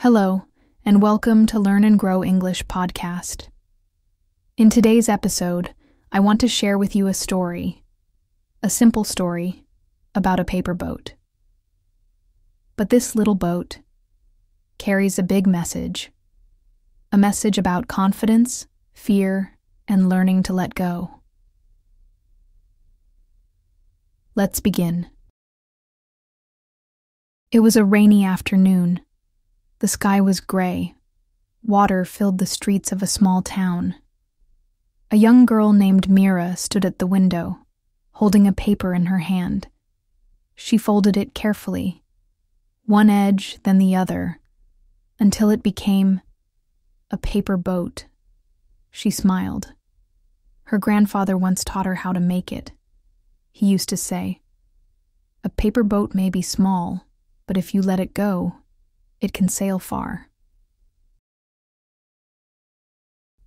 Hello, and welcome to Learn and Grow English podcast. In today's episode, I want to share with you a story, a simple story, about a paper boat. But this little boat carries a big message, a message about confidence, fear, and learning to let go. Let's begin. It was a rainy afternoon. The sky was gray. Water filled the streets of a small town. A young girl named Mira stood at the window, holding a paper in her hand. She folded it carefully, one edge, then the other, until it became a paper boat. She smiled. Her grandfather once taught her how to make it. He used to say, "A paper boat may be small, but if you let it go, it can sail far."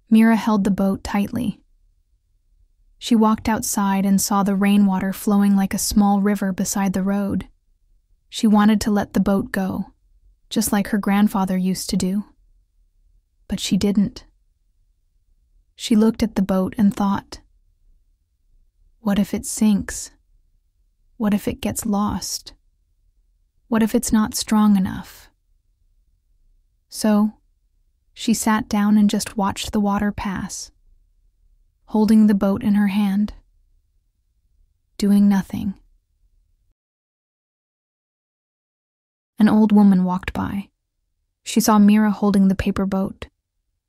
Mira held the boat tightly. She walked outside and saw the rainwater flowing like a small river beside the road. She wanted to let the boat go, just like her grandfather used to do. But she didn't. She looked at the boat and thought, what if it sinks? What if it gets lost? What if it's not strong enough? So, she sat down and just watched the water pass, holding the boat in her hand, doing nothing. An old woman walked by. She saw Mira holding the paper boat.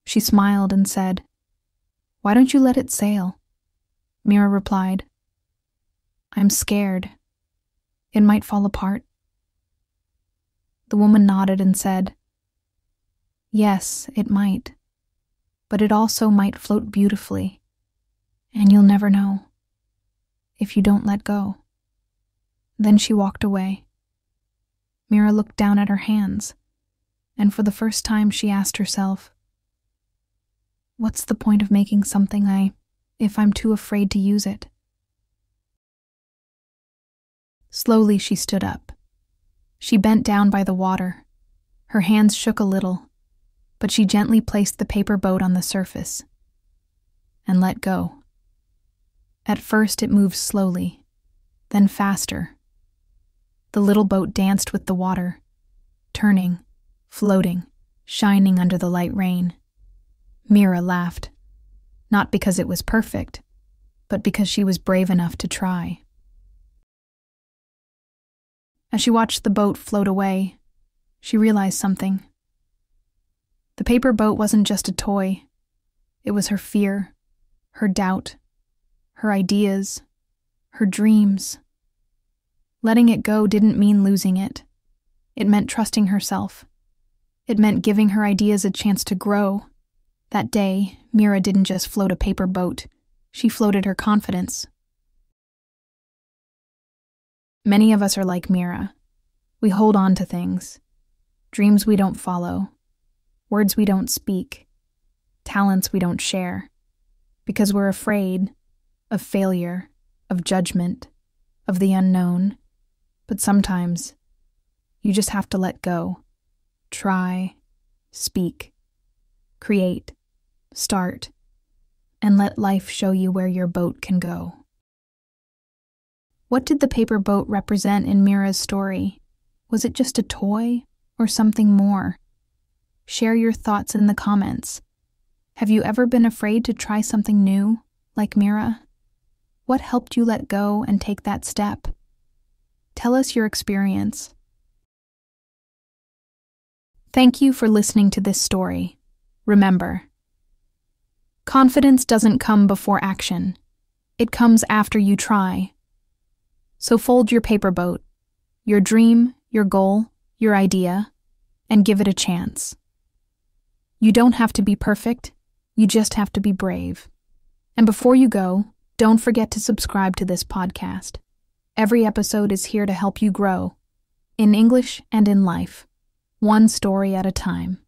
She smiled and said, "Why don't you let it sail?" Mira replied, "I'm scared. It might fall apart." The woman nodded and said, "Yes, it might, but it also might float beautifully, and you'll never know if you don't let go." Then she walked away. Mira looked down at her hands, and for the first time she asked herself, what's the point of making something if I'm too afraid to use it? Slowly she stood up. She bent down by the water. Her hands shook a little, but she gently placed the paper boat on the surface and let go. At first it moved slowly, then faster. The little boat danced with the water, turning, floating, shining under the light rain. Mira laughed, not because it was perfect, but because she was brave enough to try. As she watched the boat float away, she realized something. The paper boat wasn't just a toy. It was her fear, her doubt, her ideas, her dreams. Letting it go didn't mean losing it. It meant trusting herself. It meant giving her ideas a chance to grow. That day, Mira didn't just float a paper boat. She floated her confidence. Many of us are like Mira. We hold on to things, dreams we don't follow, words we don't speak, talents we don't share, because we're afraid of failure, of judgment, of the unknown. But sometimes, you just have to let go, try, speak, create, start, and let life show you where your boat can go. What did the paper boat represent in Mira's story? Was it just a toy or something more? Share your thoughts in the comments. Have you ever been afraid to try something new, like Mira? What helped you let go and take that step? Tell us your experience. Thank you for listening to this story. Remember, confidence doesn't come before action. It comes after you try. So fold your paper boat, your dream, your goal, your idea, and give it a chance. You don't have to be perfect, you just have to be brave. And before you go, don't forget to subscribe to this podcast. Every episode is here to help you grow, in English and in life, one story at a time.